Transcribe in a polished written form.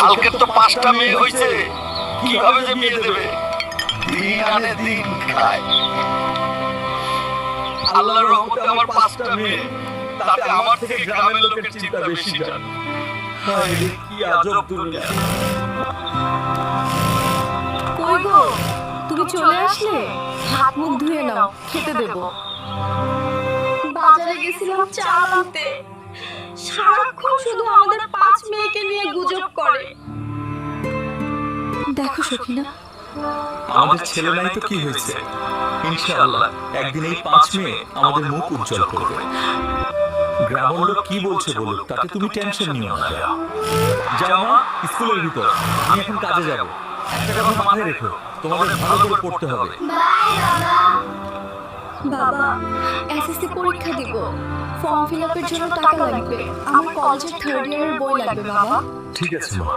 কালকের তো 5টা মেয়ে হয়েছে, কিভাবে যে বিয়ে দেবে? দিন আনে দিন খায়। আল্লাহর রহমতে আমার 5টা মেয়ে, তাতে আমার থেকে গ্রামের লোকের চিন্তা বেশি জান। হায় রে, কি আজব দুনিয়া। কই গো, তুমি চলে আসলে? হাত মুখ ধুয়ে নাও, খেতে দেব। বাজারে গেছিলাম চাল আনতে, সারাক্ষণ শুধু আমাদের 5 মেয়েকে নিয়ে গুজব করে। দেখো সখিনা, আমাদের ছেলে নাই তো কি হয়েছে, ইনশাআল্লাহ একদিন এই 5 মেয়ে আমাদের মুখ উজ্জ্বল করবে। গ্রামের লোক কি বলছে বলুক, তাতে তুমি টেনশন নিও না। যাও মা, স্কুলের ভিতর, আমি এখন কাজে যাব। একটা কথা মাথায় রেখো, তোমাদের ভালো করে পড়তে হবে। বাবা এসএসসি পরীক্ষা দিব, ফর্ম ফিল আপের জন্য টাকা লাগবে। আমার কলেজের 3rd ইয়ারের বই লাগবে বাবা। ঠিক আছে মা,